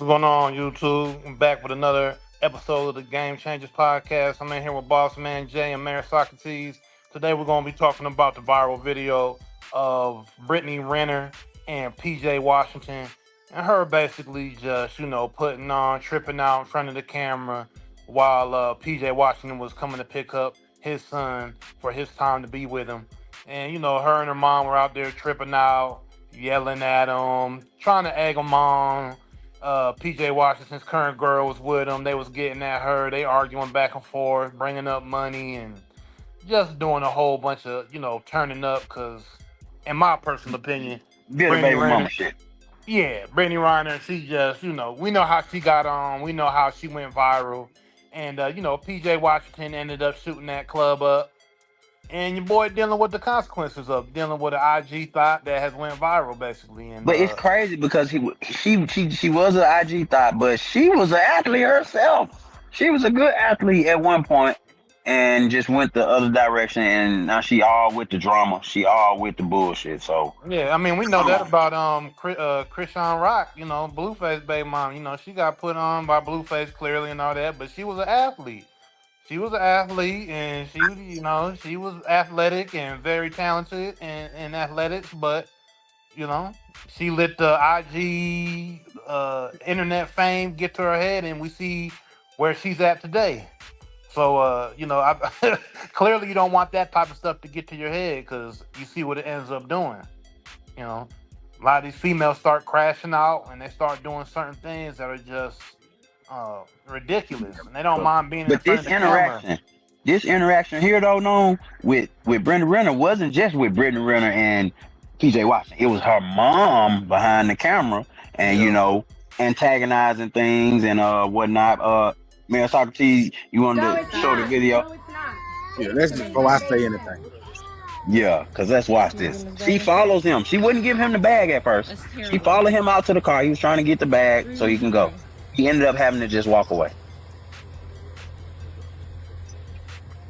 going on, YouTube? I'm back with another episode of the Game Changers podcast. I'm in here with Boss Man Jay and Mayor Socrates. Today we're going to be talking about the viral video of Brittany Renner and PJ Washington, and her basically just, putting on, tripping out in front of the camera while PJ Washington was coming to pick up his son for his time to be with him. And, her and her mom were out there tripping out, yelling at him, trying to egg him on. PJ Washington's current girl was with him. They was getting at her. They arguing back and forth, bringing up money, and just doing a whole bunch of, turning up. Because, in my personal opinion, Get a baby mama shit. Yeah, Brittany Renner, she just, we know how she got on. We know how she went viral. And, PJ Washington ended up shooting that club up. And your boy dealing with the consequences of dealing with an IG thought that has went viral, basically. And But it's crazy because she was an IG thought, but she was an athlete herself. She was a good athlete at one point and just went the other direction. And now she all with the drama. She all with the bullshit. So yeah, I mean, we know that about Crashout Rock, Blueface baby mom. She got put on by Blueface clearly and all that, but she was an athlete. She was an athlete, and she was athletic and very talented in athletics. But she let the IG internet fame get to her head, and we see where she's at today. So clearly you don't want that type of stuff to get to your head, because you see what it ends up doing. A lot of these females start crashing out, and they start doing certain things that are just ridiculous, and they don't mind being in front of the camera. This interaction here, though, known with Brittany Renner wasn't just with Brittany Renner and PJ Washington. It was her mom behind the camera, and antagonizing things and whatnot. Mayor Socrates, you wanted to show the video? No, it's not. Yeah, that's before I say anything. Yeah, because let's watch this. She follows him. She wouldn't give him the bag at first. She followed him out to the car. He was trying to get the bag so he can go. He ended up having to just walk away.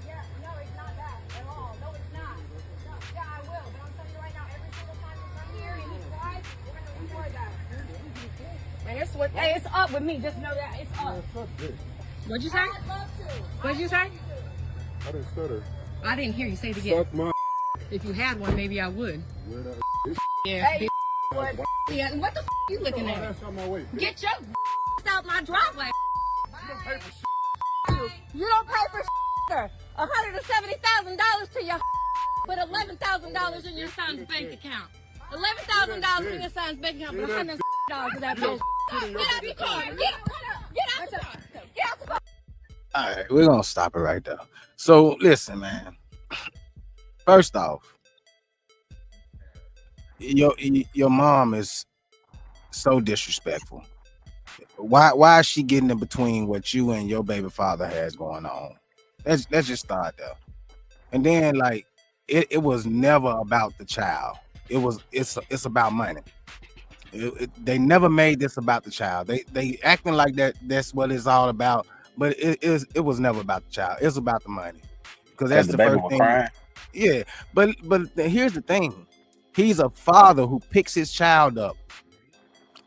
Yeah, no, it's not that at all. No, it's not. No, yeah, I will. But I'm telling you right now, every single time you come here and he cries, we're going to record that. And hey, it's up with me. Just know that. It's up. What'd you say? I'd love to. What'd you say? I didn't stutter. I didn't hear you say it again. Suck my If you had one, maybe I would. Yeah. Hey, Yeah. What the you looking at? ass out my way. Get your out my driveway. you don't pay for sir. $170,000 to your Put $11,000 in your son's bank account. $11,000 in your son's bank account. But $100 of that bill. Get out the car. Get out the car. Get out the car. All right, we're gonna stop it right there. So listen, man. First off, your mom is so disrespectful. Why is she getting in between what you and your baby father has going on? Let's just start there. And then it was never about the child. It's about money. They never made this about the child. They acting like that's what it's all about, but it was never about the child. It's about the money, because that's the first thing. Crying. Yeah, but here's the thing. He's a father who picks his child up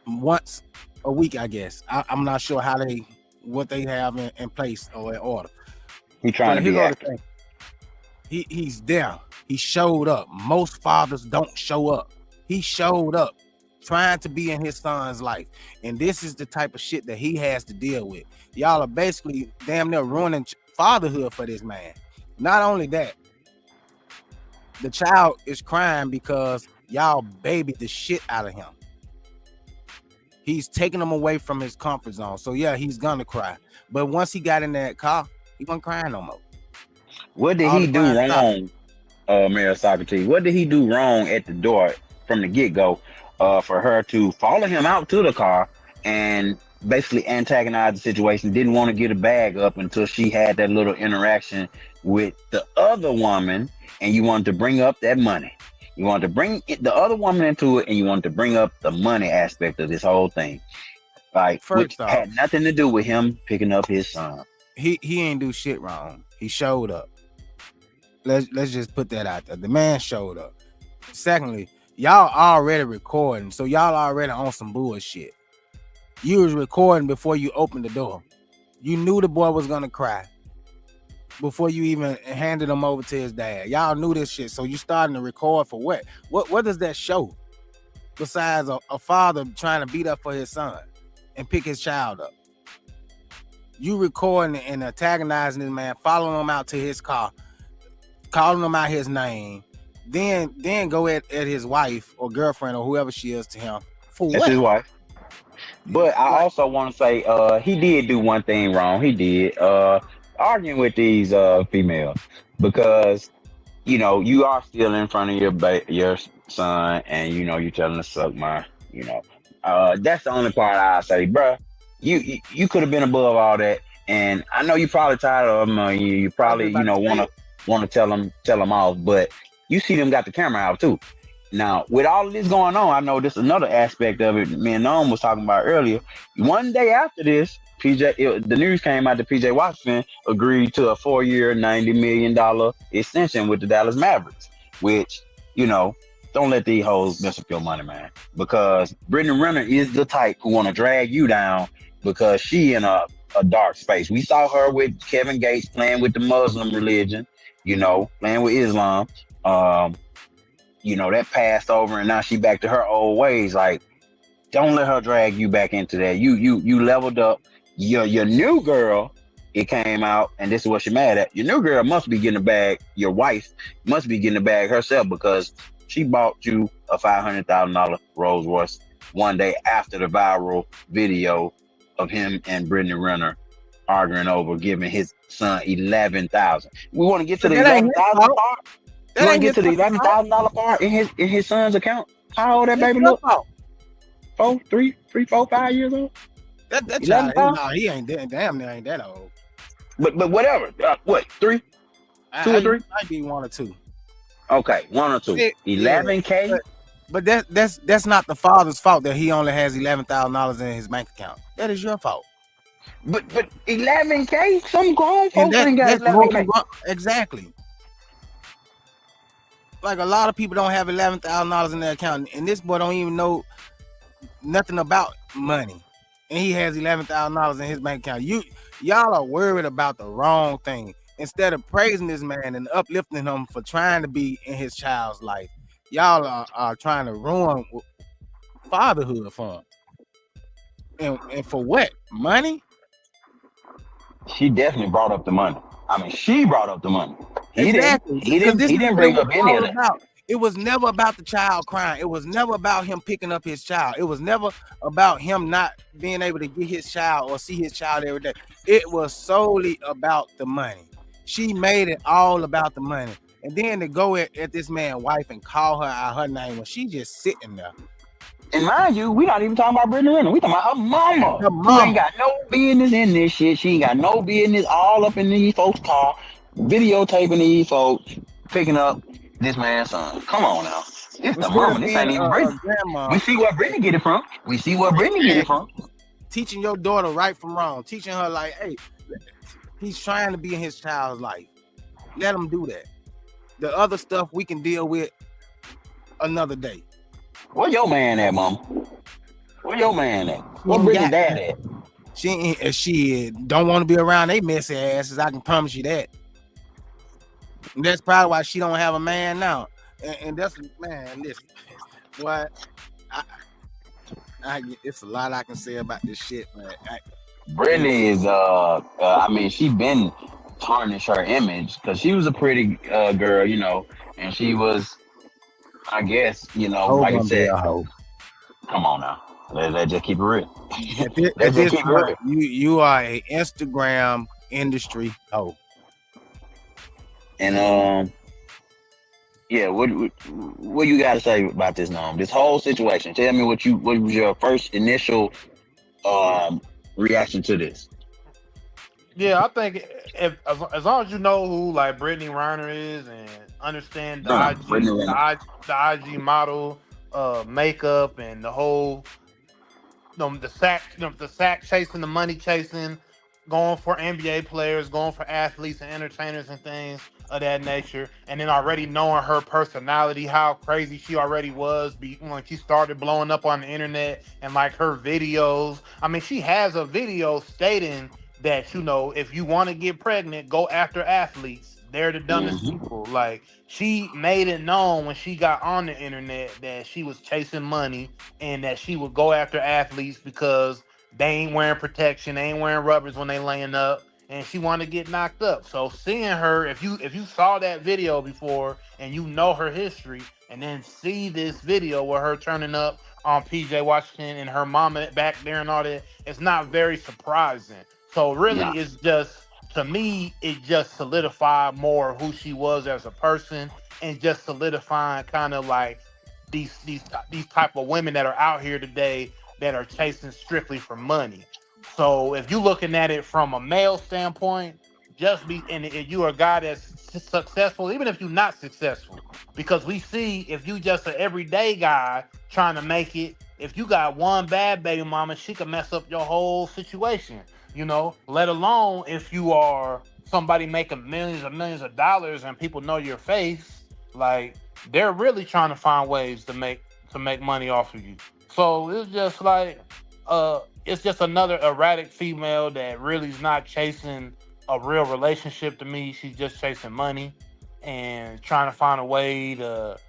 once a week, I guess. I'm not sure what they have in place or in order. He trying to be active. He's there. He showed up. Most fathers don't show up. He showed up, trying to be in his son's life. And this is the type of shit that he has to deal with. Y'all are basically damn near ruining fatherhood for this man. Not only that, the child is crying because y'all babied the shit out of him. He's taking him away from his comfort zone. So yeah, he's gonna cry. But once he got in that car, he wasn't crying no more. What did he do wrong, Mayor Socrates? What did he do wrong at the door from the get-go for her to follow him out to the car and basically antagonize the situation? Didn't want to get a bag up until she had that little interaction with the other woman, and you wanted to bring up that money. You wanted to bring the other woman into it, and you wanted to bring up the money aspect of this whole thing. Which had nothing to do with him picking up his son. He ain't do shit wrong. He showed up. Let's just put that out there. The man showed up. Secondly, y'all already recording, so y'all already on some bullshit. You was recording before you opened the door. You knew the boy was gonna cry before you even handed him over to his dad. Y'all knew this shit, so you starting to record for what? What does that show? Besides a father trying to beat up for his son and pick his child up. You recording and antagonizing this man, following him out to his car, calling him out his name, then go at his wife or girlfriend or whoever she is to him. For That's what? his wife. But I also want to say, he did do one thing wrong. He did arguing with these females because you are still in front of your son, and you telling him to suck my, that's the only part I say, bruh. You could have been above all that, and I know you probably tired of him. You probably want to tell him off, but you see them got the camera out too. Now, with all of this going on, I know this is another aspect of it. Me and Noam was talking about earlier. One day after this, the news came out that PJ Washington agreed to a 4-year, $90 million extension with the Dallas Mavericks, which, don't let these hoes mess up your money, man. Because Brittany Renner is the type who want to drag you down because she in a dark space. We saw her with Kevin Gates playing with the Muslim religion, playing with Islam. That passed over, and now she back to her old ways. Like, don't let her drag you back into that. You leveled up. Your new girl, it came out, and this is what you're mad at. Your new girl must be getting a bag. Your wife must be getting a bag herself because she bought you a $500,000 Rolls Royce one day after the viral video of him and Brittany Renner arguing over giving his son $11,000. We want to get to the $11,000 part. You want to get to the $11,000 part in his son's account? How old that baby look? 4, 3, 4, 5 years old. That child, he ain't damn near ain't that old. But whatever. What? 3, 2 or 3? Might be 1 or 2. Okay, 1 or 2. $11K. But that's not the father's fault that he only has $11,000 in his bank account. That is your fault. But $11K. Some grown folks ain't got $11K. Exactly. Like, a lot of people don't have $11,000 in their account, and this boy don't even know nothing about money, and he has $11,000 in his bank account. Y'all are worried about the wrong thing. Instead of praising this man and uplifting him for trying to be in his child's life, y'all are trying to ruin fatherhood for him. And for what? Money? She definitely brought up the money. I mean, she brought up the money. He exactly. didn't bring up any of that. It was never about the child crying. It was never about him picking up his child. It was never about him not being able to get his child or see his child every day. It was solely about the money. She made it all about the money. And then to go at this man's wife and call her out her name when she just sitting there. And mind you, we not even talking about Brittany Renner. We talking about her mama. Who ain't got no business in this shit. She ain't got no business all up in these folks' car, videotaping these folks, picking up this man's son. Come on now. It's the mama. This ain't even Brittany. We see where Brittany get it from. Teaching your daughter right from wrong. Teaching her like, hey, he's trying to be in his child's life. Let him do that. The other stuff we can deal with another day. Where your man at, mama? Where your man at? Where Brittany's dad at? She don't want to be around they messy asses. I can promise you that. And that's probably why she don't have a man now. And that's, man, listen, what it's a lot I can say about this shit, man. Brittany is I mean, she been tarnished her image because she was a pretty girl, and she was, I guess, like I said, come on now. Let's just keep it real. Let's just keep it real. You are a Instagram industry hoe. And yeah, what you got to say about this now? This whole situation. Tell me what was your first initial reaction to this? Yeah, I think as long as you know who like Brittany Renner is and understand the IG model makeup and the whole the sack chasing, the money chasing, going for NBA players, going for athletes and entertainers and things of that nature, and then already knowing her personality, how crazy she already was when she started blowing up on the internet, and like her videos. I mean, she has a video stating that, if you want to get pregnant, go after athletes. They're the dumbest Mm-hmm. people. Like, she made it known when she got on the internet that she was chasing money and that she would go after athletes because they ain't wearing protection, they ain't wearing rubbers when they laying up, and she wanted to get knocked up. So seeing her, if you saw that video before and you know her history, and then see this video with her turning up on PJ Washington and her mama back there and all that, it's not very surprising. So really, Nah. it's just, to me, it just solidified more who she was as a person, and just solidifying kind of like these type of women that are out here today that are chasing strictly for money. So if you're looking at it from a male standpoint, just be, and if you're a guy that's successful, even if you're not successful, because we see if you just an everyday guy trying to make it, if you got one bad baby mama, she could mess up your whole situation. Let alone if you are somebody making millions and millions of dollars and people know your face, like, they're really trying to find ways to make money off of you. So it's just like, it's just another erratic female that really is not chasing a real relationship to me. She's just chasing money and trying to find a way to,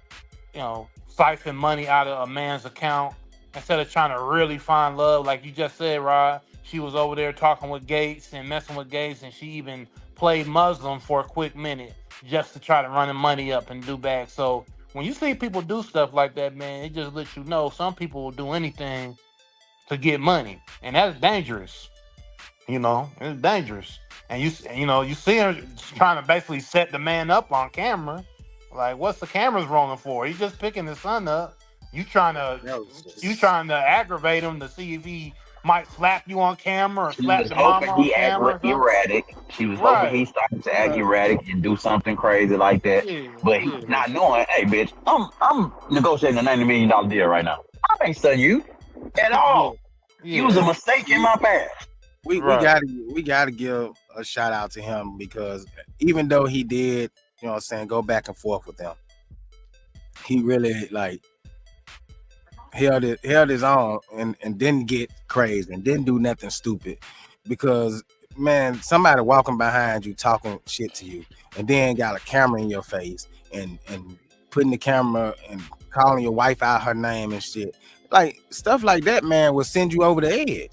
siphon money out of a man's account instead of trying to really find love. Like you just said, Rod, she was over there talking with Gates and messing with Gates, and she even played Muslim for a quick minute just to try to run the money up and do back. So when you see people do stuff like that, man, it just lets you know some people will do anything to get money, and that's dangerous. It's dangerous. And you see her trying to basically set the man up on camera. Like, what's the cameras rolling for? He's just picking his son up. You trying to aggravate him to see if he might slap you on camera or She slap was your mama hoping on he act camera or something. erratic. She was hoping he Right. started to act erratic and do something crazy like that. Yeah. But he not knowing, hey, bitch, I'm negotiating a $90 million deal right now. I ain't studying you at all. You was a Yeah. mistake in my past. We Right. we gotta give a shout out to him, because even though he did, go back and forth with them, he really like held his own, and didn't get crazy and didn't do nothing stupid. Because, man, somebody walking behind you talking shit to you, and then got a camera in your face and putting the camera and calling your wife out her name and shit, like stuff like that, man, will send you over the edge.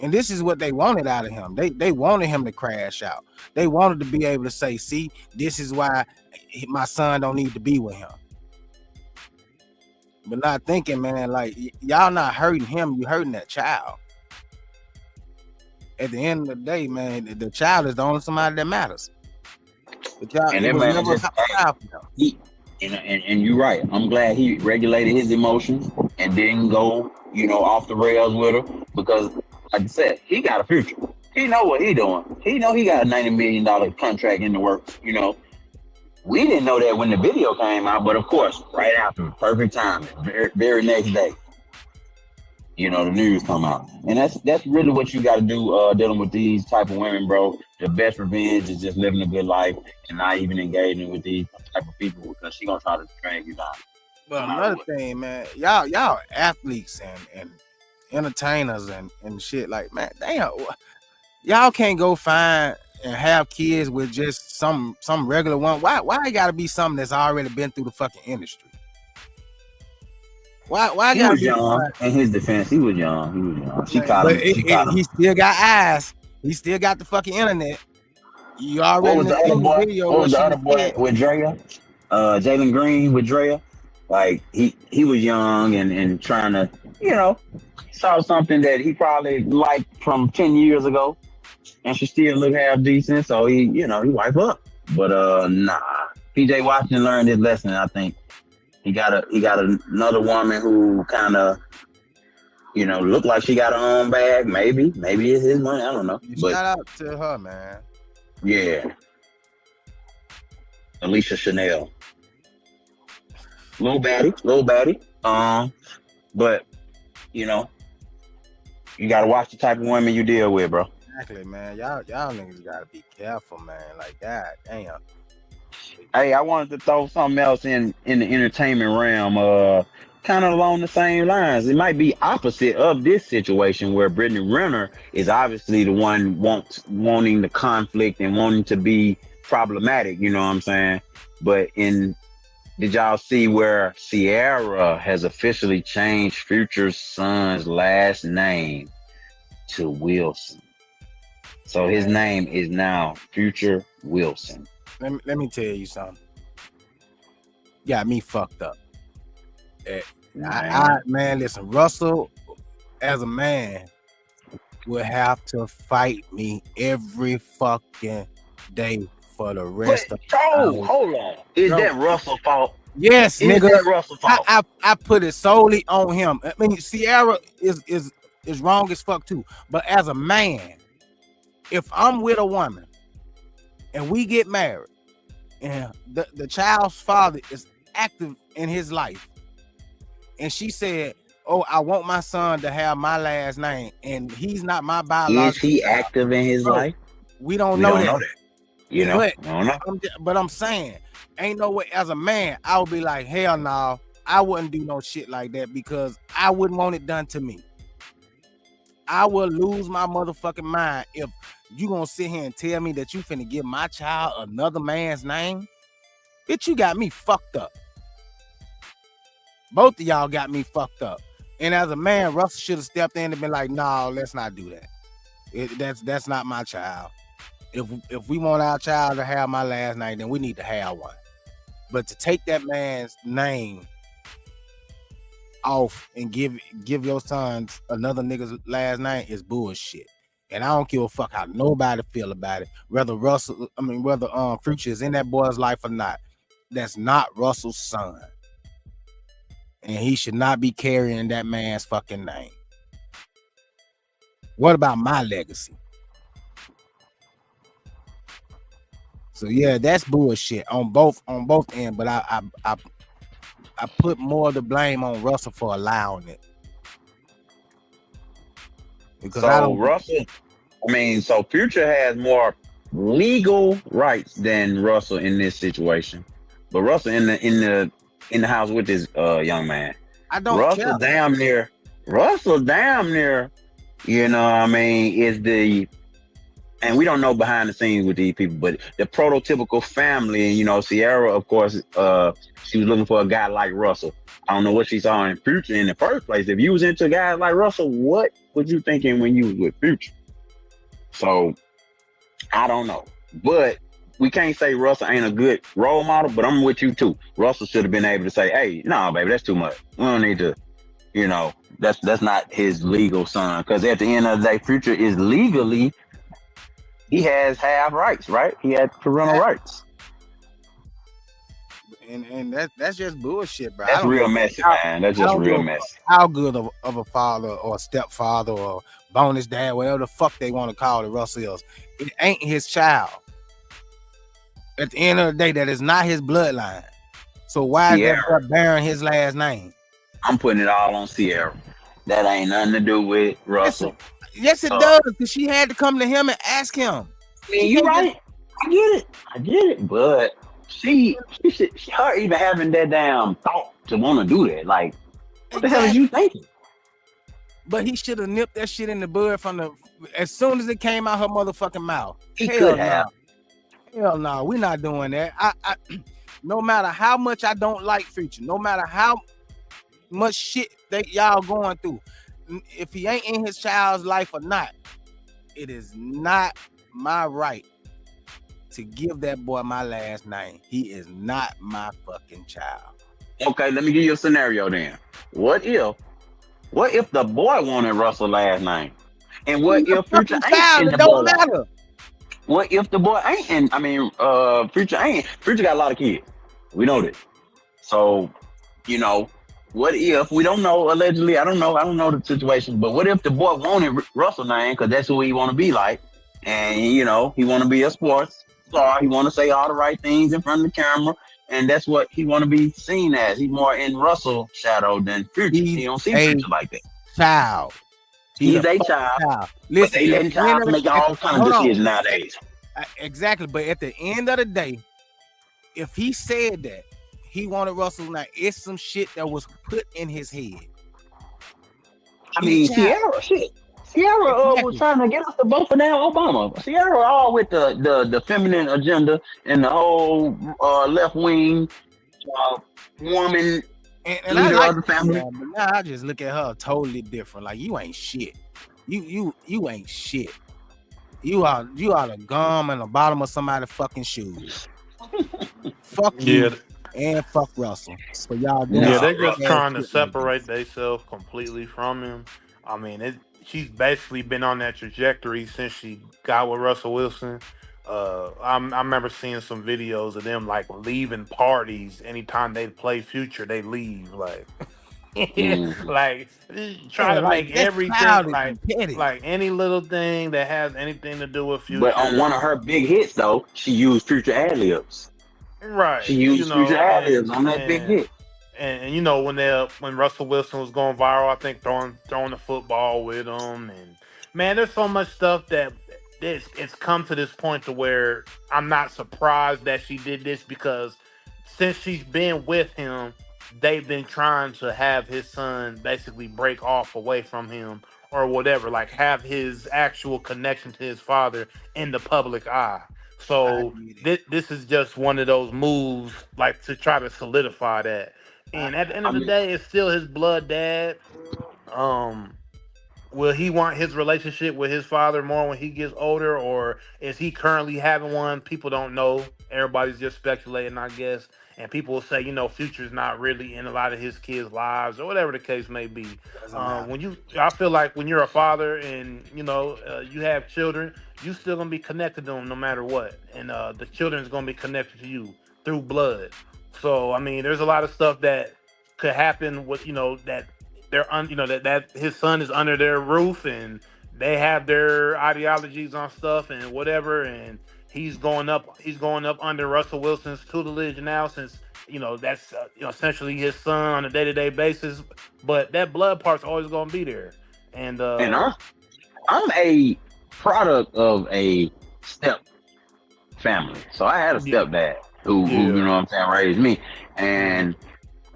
And this is what they wanted out of him. They wanted him to crash out. They wanted to be able to say, see, this is why my son don't need to be with him. But not thinking, man, like, y'all not hurting him, you hurting that child. At the end of the day, man, the child is the only somebody that matters. But y'all, And it that was man never just, about child for him. and you're right. I'm glad he regulated his emotions and didn't go, off the rails with her, because, like I said, he got a future. He know what he doing. He know he got a $90 million contract in the works. We didn't know that when the video came out, but of course, right after, perfect timing, very next day, the news come out, and that's really what you got to do dealing with these type of women, bro. The best revenge is just living a good life and not even engaging with these type of people, because she gonna try to drag you down. But another thing, man, y'all athletes and entertainers and shit, like, man, damn, y'all can't go find and have kids with just some regular one. Why it gotta be something that's already been through the fucking industry? Why He gotta was be young. In his defense, he was young. She man, caught but him. She caught him. he still got eyes. He still got the fucking internet. You What already was the other seen the boy? video What where was the she other was boy dead. with Drea? Jalen Green with Drea. Like, he was young and trying to, saw something that he probably liked from 10 years ago, and she still look half decent. So he wipe up. But nah. PJ Washington learned his lesson. I think he got another woman who kind of, looked like she got her own bag. Maybe it's his money. I don't know. But Shout out to her, man. yeah, Alicia Chanel, little baddie. But you got to watch the type of women you deal with, bro. Exactly, man. Y'all niggas gotta be careful, man. Like, God damn. Hey, I wanted to throw something else in the entertainment realm, kind of along the same lines. It might be opposite of this situation where Brittany Renner is obviously the one wanting the conflict and wanting to be problematic. You know what I'm saying? But did y'all see where Sierra has officially changed Future's son's last name to Wilson? So his name is now Future Wilson. Let me tell you something. Got me fucked up. Man, listen, Russell, as a man, will have to fight me every fucking day for the rest of the time. Hold on. Is that Russell's fault? Yes, is nigga. That Russell's fault? I put it solely on him. I mean, Sierra is wrong as fuck too. But as a man, if I'm with a woman and we get married and the child's father is active in his life, and she said, "Oh, I want my son to have my last name," and he's not my biological. Is he active in his life? We don't know that. You know, but, I don't know. But I'm saying, ain't no way. As a man, I would be like, hell no, I wouldn't do no shit like that because I wouldn't want it done to me. I will lose my motherfucking mind if you gonna sit here and tell me that you finna give my child another man's name. Bitch, you got me fucked up. Both of y'all got me fucked up. And as a man, Russell should have stepped in and been like, no, let's not do that. That's not my child. If we want our child to have my last name, then we need to have one. But to take that man's name off and give your sons another nigga's last name is bullshit. And I don't give a fuck how nobody feel about it. Whether Future is in that boy's life or not. That's not Russell's son. And he should not be carrying that man's fucking name. What about my legacy? So yeah, that's bullshit on both ends. But I put more of the blame on Russell for allowing it. Because so Future has more legal rights than Russell in this situation. But Russell in the house with this young man. I don't Russell care. Russell damn near, you know what I mean, is the, and we don't know behind the scenes with these people, but the prototypical family. And, you know, Sierra, of course, she was looking for a guy like Russell. I don't know what she saw in Future in the first place. If you was into guys like Russell, what was you thinking when you was with Future? So, I don't know. But we can't say Russell ain't a good role model, but I'm with you too. Russell should have been able to say, hey, no, baby, that's too much. We don't need to, you know, that's not his legal son. Because at the end of the day, Future is legally, he has half rights, right? He had parental rights. And that's just bullshit, bro. That's real messy, man. That's just real messy. How good of a father or a stepfather or bonus dad, whatever the fuck they want to call it, Russell is. It ain't his child. At the end of the day, that is not his bloodline. So why is that bearing his last name? I'm putting it all on Sierra. That ain't nothing to do with Russell. Yes, it does, because she had to come to him and ask him. I mean, you're right. I get it. But she her even having that damn thought to want to do that. Like, what the hell is you thinking? But he should have nipped that shit in the bud as soon as it came out her motherfucking mouth. He could have. Hell no, we're not doing that. I no matter how much I don't like Future, no matter how much shit that y'all going through, if he ain't in his child's life or not, it is not my right to give that boy my last name. He is not my fucking child. Okay, let me give you a scenario then. What if the boy wanted Russell's last name? And what if Future ain't in the boy? It don't matter. What if the boy ain't in? I mean, Future ain't. Future got a lot of kids. We know that. So, you know, what if, we don't know, allegedly, I don't know the situation, but what if the boy wanted Russell's name because that's who he want to be like, and, you know, he want to be a sports star, he want to say all the right things in front of the camera, and that's what he want to be seen as. He's more in Russell's shadow than Future. He don't see Future like that. Child. He's a fucking child, but Listen, they at letting the end child of make the, all kind of hold on. decisions nowadays. Exactly, but at the end of the day, if he said that he wanted Russell, now it's some shit that was put in his head. I mean, Sierra, shit. Sierra was trying to get us to vote for damn Obama. Sierra all with the feminine agenda and the whole left wing woman and leader I like of the family. but now I just look at her totally different. Like, you ain't shit. You ain't shit. You are the gum in the bottom of somebody's fucking shoes. Fuck you and fuck Russell. So y'all doing they're just trying to shit separate themselves completely from him. I mean, she's basically been on that trajectory since she got with Russell Wilson. I remember seeing some videos of them like leaving parties anytime they play Future. They leave like, like try to like, make that's everything childish and petty. like any little thing that has anything to do with Future. But on one of her big hits, though, she used Future ad-libs. Right. She used Future ad-libs on that big hit. And you know, when Russell Wilson was going viral, I think throwing the football with him, and man, there's so much stuff that it's come to this point to where I'm not surprised that she did this, because since she's been with him, they've been trying to have his son basically break off away from him or whatever, like have his actual connection to his father in the public eye. So this is just one of those moves, like to try to solidify that. And at the end of the day, it's still his blood dad. Will he want his relationship with his father more when he gets older, or is he currently having one? People don't know. Everybody's just speculating, I guess. And people will say, you know, Future's not really in a lot of his kids' lives, or whatever the case may be. I feel like when you're a father and you know you have children, you still gonna be connected to them no matter what, and the children's gonna be connected to you through blood. So I mean, there's a lot of stuff that could happen with, you know, that that his son is under their roof and they have their ideologies on stuff and whatever, and he's going up under Russell Wilson's tutelage now, since you know that's essentially his son on a day-to-day basis. But that blood part's always going to be there, and I'm a product of a step family, so I had a stepdad who you know what I'm saying, raised me, and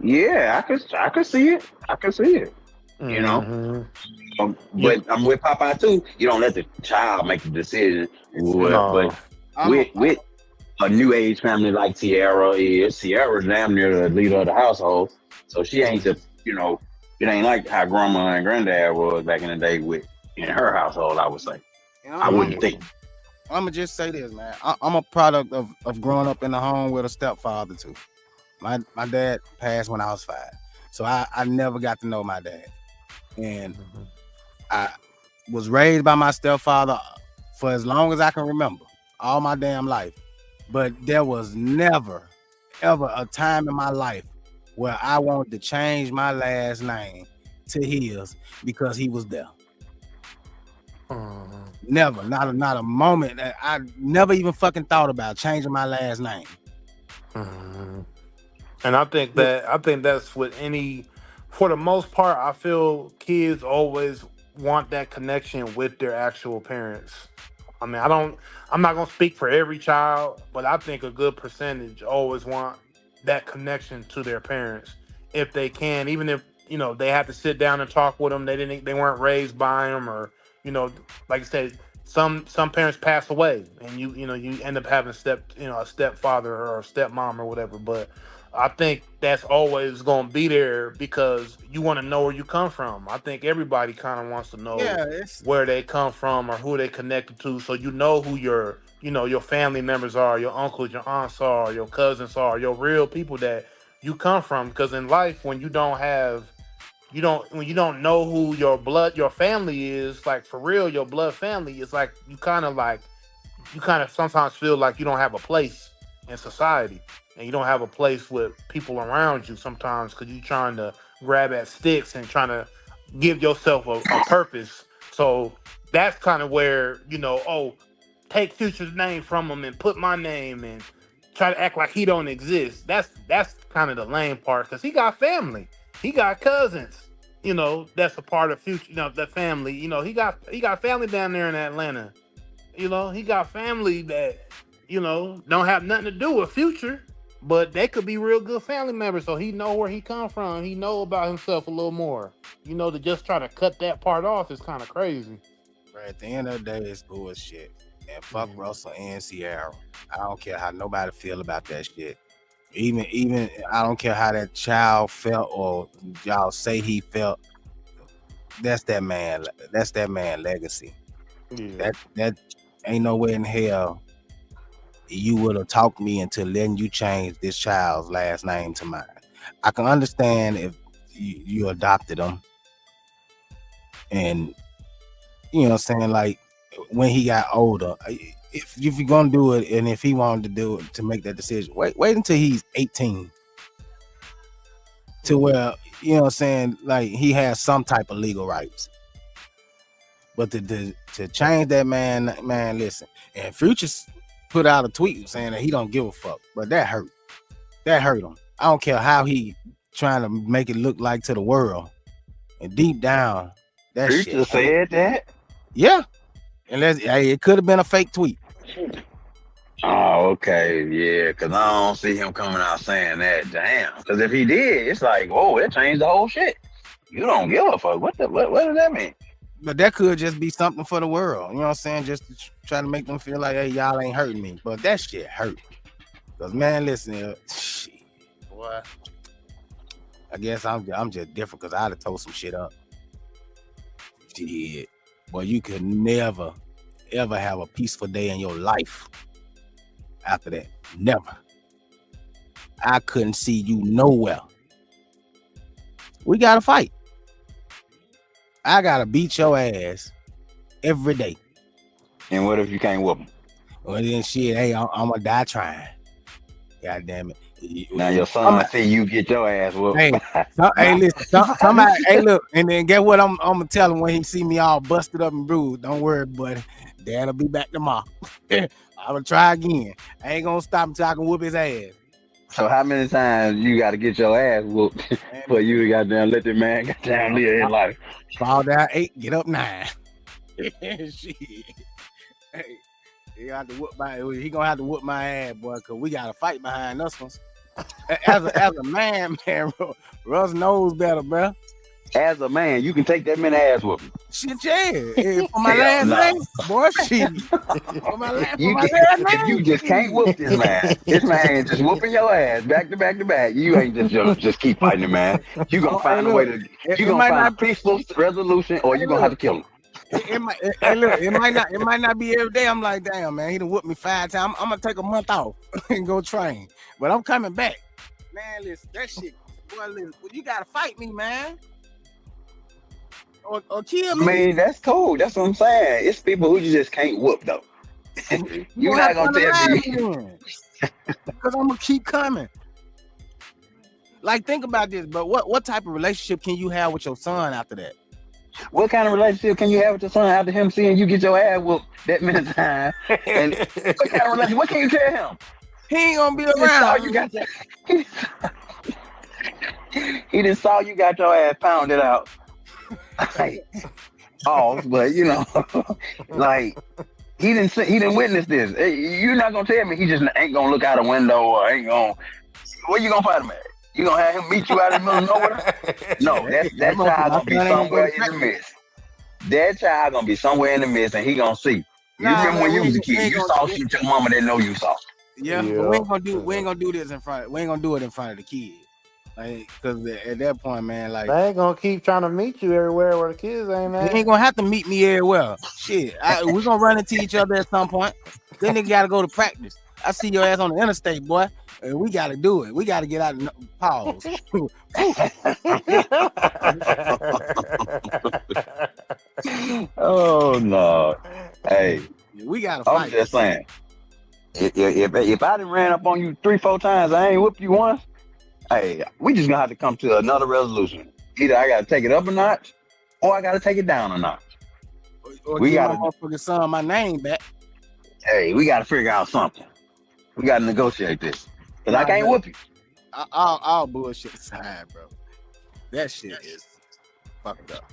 yeah, I could see it. I could see it. You know, but I'm with Popeye too. You don't let the child make the decision. But with a new age family like Sierra's damn near the leader of the household, so she ain't just, you know, it ain't like how grandma and granddad was back in the day in her household. I would say. I wouldn't think. I'm gonna just say this, man. I'm a product of growing up in a home with a stepfather too. My dad passed when I was 5, so I never got to know my dad, and I was raised by my stepfather for as long as I can remember, all my damn life. But there was never, ever a time in my life where I wanted to change my last name to his because he was there. Never, not a moment. I never even fucking thought about changing my last name. And I think that's with for the most part, I feel kids always want that connection with their actual parents. I mean, I'm not gonna speak for every child, but I think a good percentage always want that connection to their parents if they can, even if, you know, they have to sit down and talk with them. They weren't raised by them, or, you know, like I said, some parents pass away and you end up having a stepfather or a stepmom or whatever. But I think that's always going to be there because you want to know where you come from. I think everybody kind of wants to know where they come from or who they connected to, so you know who your family members are, your uncles, your aunts are, your cousins are, your real people that you come from. Because in life, when you don't know who your family is, like for real, your blood family, is like you kind of sometimes feel like you don't have a place in society, and you don't have a place with people around you sometimes because you're trying to grab at sticks and trying to give yourself a purpose. So that's kind of where, take Future's name from him and put my name and try to act like he don't exist. That's kind of the lame part, because he got family. He got cousins. you know, that's a part of future, you know, that family. You know, he got family down there in Atlanta. You know, he got family that, you know, don't have nothing to do with Future, but they could be real good family members. So he know where he come from. He know about himself a little more. You know, to just try to cut that part off is kind of crazy. But at the end of the day, it's bullshit. And fuck Russell and Sierra. I don't care how nobody feel about that shit. Even I don't care how that child felt or y'all say he felt. That's that man. That's that man legacy. Yeah. That ain't no way in hell you would have talked me into letting you change this child's last name to mine. I can understand if you adopted him, and you know what I'm saying, like when he got older. If you're gonna do it, and if he wanted to do it to make that decision, wait until he's 18 to where you know what I'm saying, like he has some type of legal rights. But to change that man, listen. And Future put out a tweet saying that he don't give a fuck, but that hurt. That hurt him. I don't care how he trying to make it look like to the world, and deep down, that Future shit said that. Yeah. Unless it could have been a fake tweet. Oh, okay, yeah, because I don't see him coming out saying that. Damn, because if he did, it's like, whoa, it changed the whole shit. You don't give a fuck. What does that mean? But that could just be something for the world. You know what I'm saying? Just to try to make them feel like, hey, y'all ain't hurting me. But that shit hurt. Because, man, listen, shit, boy. I guess I'm just different because I'd have told some shit up. Shit. Boy, you could never, ever have a peaceful day in your life after that. Never. I couldn't see you nowhere. We got to fight. I got to beat your ass every day. And what if you can't whoop him? Well, then shit, hey, I'm going to die trying. God damn it. Now your son see you get your ass whooped. Hey, listen, somebody, hey, look, and then get what I'm gonna tell him when he see me all busted up and bruised. Don't worry, buddy. Dad'll be back tomorrow. I'm gonna try again. I ain't gonna stop until I can whoop his ass. So how many times you got to get your ass whooped for you to goddamn let the man goddamn live his life? Fall down 8, get up 9. Shit. Hey, he gonna have to whoop my ass, boy, because we got to fight behind us ones. As a man, Russ knows better, bro. As a man, you can take that many ass whooping. Shit, yeah. For my last name, boy, shit. For my last name. If you just can't whoop this man just whooping your ass back to back to back. You ain't just keep fighting the man. You gonna find a way to. You gonna find a peaceful resolution, or you gonna have to kill him. It might not be every day. I'm like, damn, man, he done whooped me 5 times. I'm gonna take a month off and go train, but I'm coming back. Man, listen, that shit, boy, listen, you gotta fight me, man, or kill me. I mean, that's cool. That's what I'm saying. It's people who you just can't whoop though. You're not gonna tell me because I'm gonna keep coming. Like, think about this, but what type of relationship can you have with your son after that? What kind of relationship can you have with your son after him seeing you get your ass whooped that many times? And what kind of relationship? What can you tell him? He ain't gonna be around. He just saw you got your ass pounded out. But you know, like he didn't witness this. Hey, you're not gonna tell me he just ain't gonna look out a window or ain't gonna. Where you gonna find him at? You gonna have him meet you out in the middle of nowhere? No, that child gonna be somewhere in the midst. That child gonna be somewhere in the midst, and he gonna see. You remember when you was a kid, you saw shit your mama didn't know you saw. Yeah, but we ain't gonna do this in front. We ain't gonna do it in front of the kids, like, because at that point, man, like, they ain't gonna keep trying to meet you everywhere where the kids ain't. Man, they ain't gonna have to meet me everywhere. Shit, we gonna run into each other at some point. Then they gotta go to practice. I see your ass on the interstate, boy. We gotta do it. We gotta get out of pause. Oh no! Hey, we gotta fight. I'm just saying. If I done ran up on you 3-4 times, I ain't whooped you once. Hey, we just gonna have to come to another resolution. Either I gotta take it up a notch, or I gotta take it down a notch. Or we gotta motherfucking son my name back. Hey, we gotta figure out something. We gotta negotiate this. Cause I can't whoop you. All bullshit aside, bro. That shit is fucked up.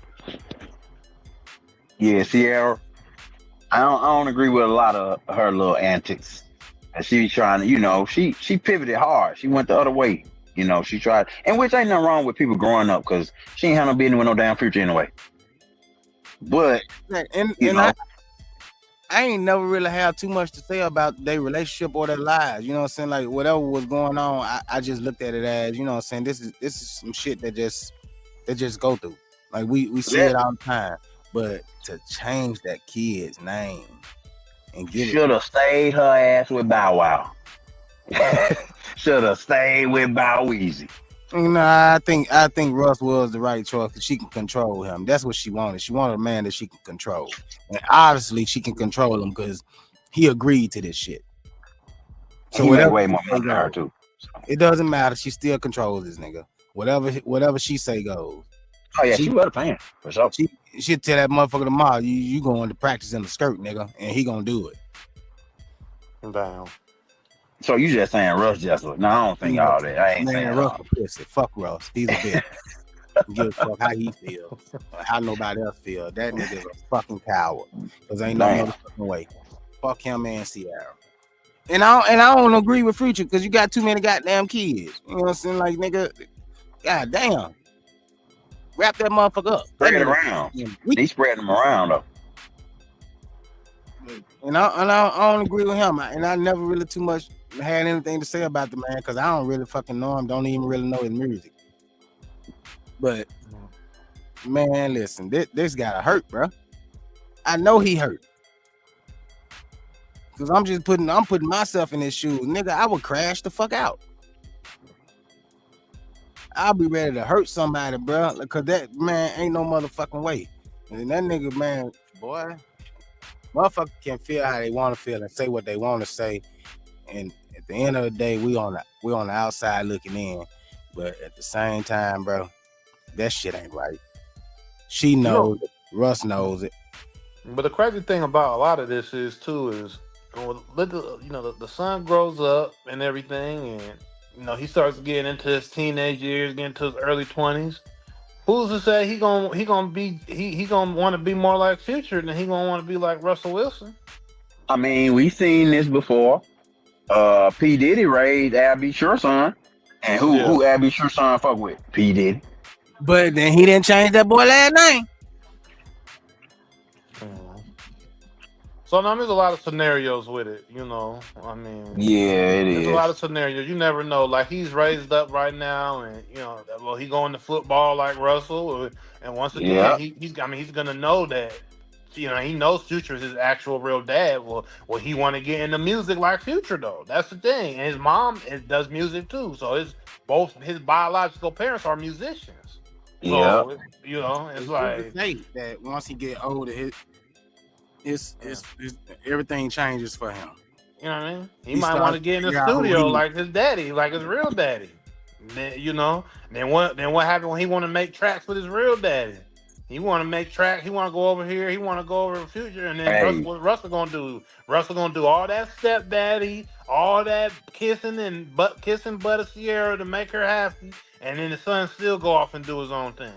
Yeah, Sierra. I don't agree with a lot of her little antics. And she trying to, she pivoted hard. She went the other way. She tried, and which ain't nothing wrong with people growing up because she ain't had no business with no damn future anyway. But and I ain't never really have too much to say about their relationship or their lives. You know what I'm saying? Like whatever was going on, I just looked at it as, you know what I'm saying, this is some shit that just go through. Like we see it all the time. But to change that kid's name and give should have stayed her ass with Bow Wow. Should have stayed with Bow Weezy. I think Russ was the right choice because she can control him. That's what she wanted. She wanted a man that she can control, and obviously she can control him because he agreed to this shit. So he made way more money than her too. It doesn't matter. She still controls this nigga. Whatever she say goes. Oh yeah, she was paying for sure. She'll tell that motherfucker tomorrow, you going to practice in the skirt, nigga, and he gonna do it. Damn. So you just saying Russ just no, I don't think all that. I ain't saying Russ a pussy. Fuck Russ. He's a bitch. Give a fuck how he feels or how nobody else feels. That nigga's a fucking coward. Cause ain't no motherfucking way. Fuck him and Sierra. And I don't agree with Future because you got too many goddamn kids. You know what I'm saying? Like nigga, god damn. Wrap that motherfucker up. Spread it around. They spread them around though. And I don't agree with him. And I never really too much had anything to say about the man because I don't really fucking know him. Don't even really know his music. But man, listen, this gotta hurt, bro. I know he hurt. Cause I'm putting myself in his shoes. Nigga, I would crash the fuck out. I'll be ready to hurt somebody, bro. Cause that man ain't no motherfucking way. And that nigga, man, boy, motherfucker can feel how they want to feel and say what they want to say. And at the end of the day, we on the outside looking in. But at the same time, bro, that shit ain't right. She knows it. Russ knows it. But the crazy thing about a lot of this is the son grows up and everything, and he starts getting into his teenage years, getting into his early 20s. Who's to say he gonna want to be more like Future than he gonna want to be like Russell Wilson? I mean, we seen this before. P. Diddy raised Abby Sure son, and who Abby Sure son fuck with? P. Diddy. But then he didn't change that boy last name. So now there's a lot of scenarios with it, I mean, yeah, it is. There's a lot of scenarios. You never know. Like he's raised up right now, and he going to football like Russell, and once again, he's gonna know that. He knows Future is his actual real dad. Well, he want to get into music like Future though. That's the thing. And his mom does music too. So both his biological parents are musicians. So it's like that once he get older, his everything changes for him. You know what I mean? He might want to get in the studio like his daddy, like his real daddy. Then what happened when he want to make tracks with his real daddy? He want to make tracks. He want to go over here. He want to go over the Future. And then what Russell gonna do? Russell gonna do all that stepdaddy, all that kissing butter Sierra to make her happy, and then the son still go off and do his own thing.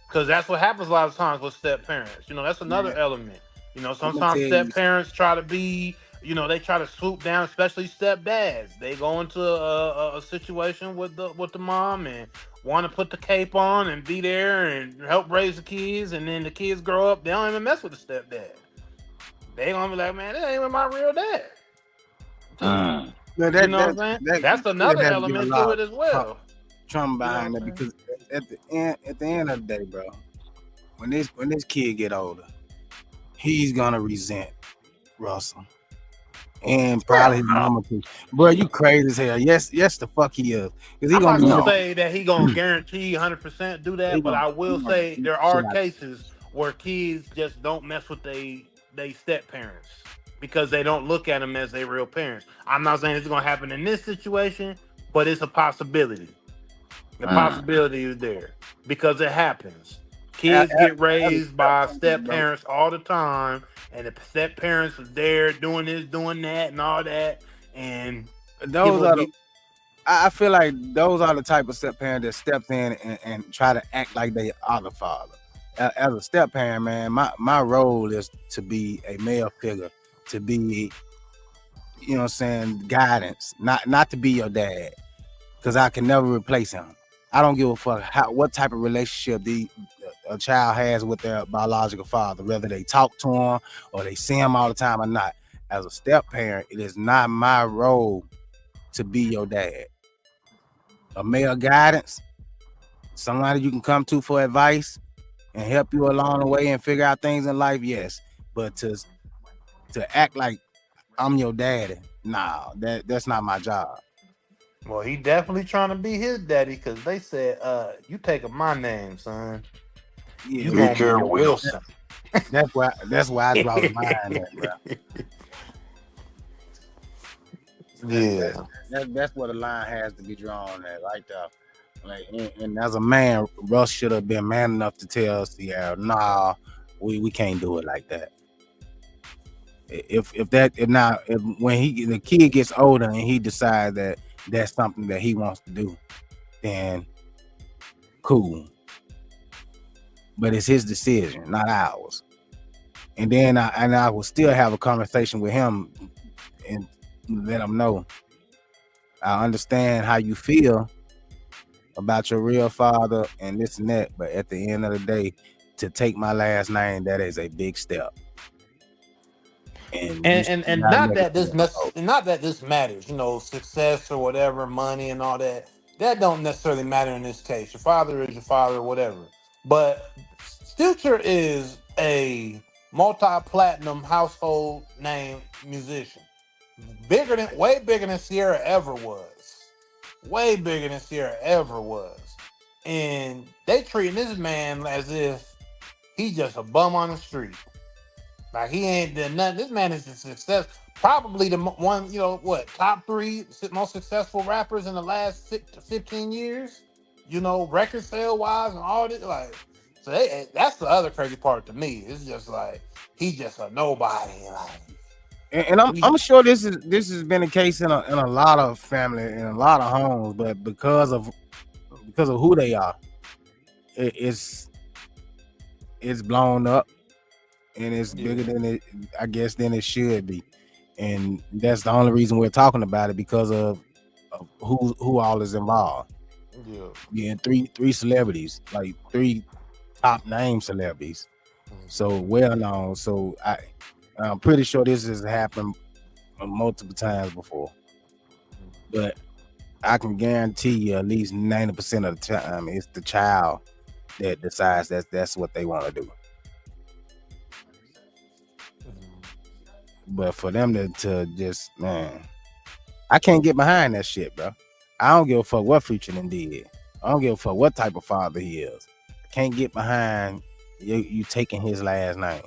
Because that's what happens a lot of times with step parents. That's another element. Sometimes step parents try to be. They try to swoop down, especially stepdads. They go into a situation with the mom and want to put the cape on and be there and help raise the kids, and then the kids grow up, they don't even mess with the stepdad. They gonna be like, man, that ain't even my real dad. What I'm saying? That's another element to it as well. Trauma behind that because at the end of the day, bro, when this kid get older, he's gonna resent Russell. And probably his mama too. Bro, you crazy as hell. Yes, the fuck he is. I'm not gonna say that he gonna guarantee 100% do that, but I will say there are cases where kids just don't mess with they step parents because they don't look at them as their real parents. I'm not saying it's gonna happen in this situation, but it's a possibility. The possibility is there because it happens. Kids get raised by step parents all the time. And the step parents was there doing this, doing that, and all that. And those are I feel like those are the type of step parent that steps in and try to act like they are the father. As a step parent, man, my role is to be a male figure, to be, you know what I'm saying, guidance, not to be your dad, because I can never replace him. I don't give a fuck what type of relationship a child has with their biological father, whether they talk to him or they see him all the time or not. As a step parent, it is not my role to be your dad. A male guidance, somebody you can come to for advice and help you along the way and figure out things in life, yes. But to act like I'm your daddy, nah, that's not my job. Well, he definitely trying to be his daddy because they said, you taking my name, son. Yeah, You gonna be Future your Wilson. that's why I draw the line at, bro. Yeah. That's where the line has to be drawn at, right there. Like, and as a man, Russ should have been man enough to tell Sierra, nah, we can't do it like that. If when the kid gets older and he decides that that's something that he wants to do, then cool. But it's his decision, not ours. And then I will still have a conversation with him and let him know I understand how you feel about your real father and this and that, but at the end of the day, to take my last name, that is a big step. And not that this matters, you know, success or whatever, money and all that. That don't necessarily matter in this case. Your father is your father, whatever. But Future is a multi-platinum household name musician. Way bigger than Sierra ever was. Way bigger than Sierra ever was. And they treating this man as if he's just a bum on the street. Like he ain't done nothing. This man is a success. Probably the one, you know, top 3 most successful rappers in the last 6 to 15 years. You know, record sale wise and all this. Like, so that's the other crazy part to me. It's just like he's just a nobody. Like, and I'm sure this has been the case in a lot of family, in a lot of homes, but because of who they are, it's blown up. And it's bigger than it, I guess, than it should be, and that's the only reason we're talking about it, because of who all is involved. Yeah, three celebrities, like 3 top name celebrities, so well known. So I'm pretty sure this has happened multiple times before, but I can guarantee you at least 90% of the time it's the child that decides that's what they want to do. But for them to just, man, I can't get behind that shit, bro. I don't give a fuck what Future done did. I don't give a fuck what type of father he is. I can't get behind you taking his last name.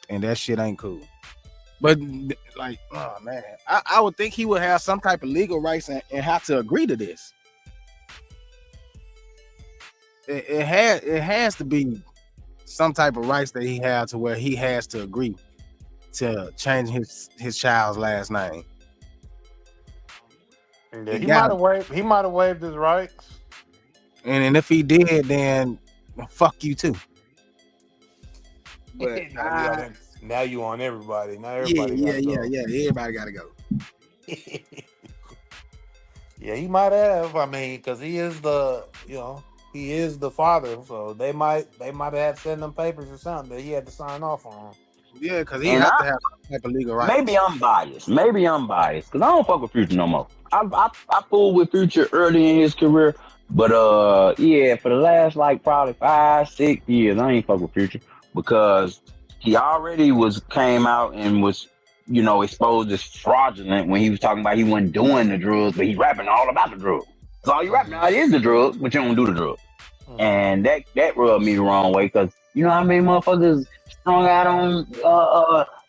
And that shit ain't cool. But like, oh man, I would think he would have some type of legal rights and have to agree to this. It has to be some type of rights that he has to where he has to agree to change his child's last name. Yeah, he might have waived his rights. And if he did, then fuck you too. But now you on everybody. Now everybody everybody gotta go. Yeah, he might have. I mean, because he is the father, so they might have had to send them papers or something that he had to sign off on. Yeah, because he has to have some type of legal rights. Maybe I'm biased because I don't fuck with Future no more. I fooled with Future early in his career, but yeah, for the last like probably 5-6 years, I ain't fuck with Future because he already came out and was, you know, exposed as fraudulent when he was talking about he wasn't doing the drugs, but he's rapping all about the drugs. So all you rapping about is the drugs, but you don't do the drugs. And that rubbed me the wrong way because you know how many motherfuckers strung out on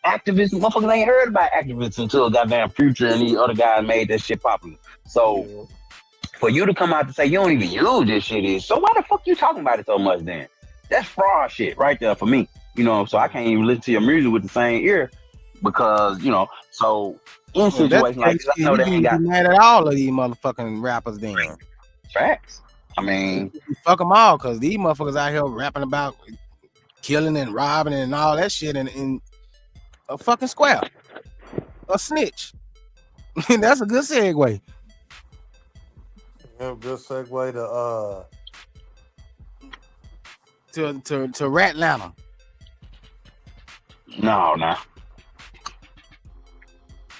activists. Motherfuckers ain't heard about activists until goddamn Future and these other guys made that shit popular. So for you to come out to say you don't even use this shit so why the fuck you talking about it so much then? That's fraud shit right there for me. You know, so I can't even listen to your music with the same ear because, you know, so in Well, that's situations the like case. this. I Shit, know he they ain't need to got be mad at all of these motherfucking rappers. Then facts. I mean, fuck them all, cause these motherfuckers out here rapping about killing and robbing and all that shit in a fucking square, a snitch. That's a good segue. Yeah, good segue To Ratlanta. no.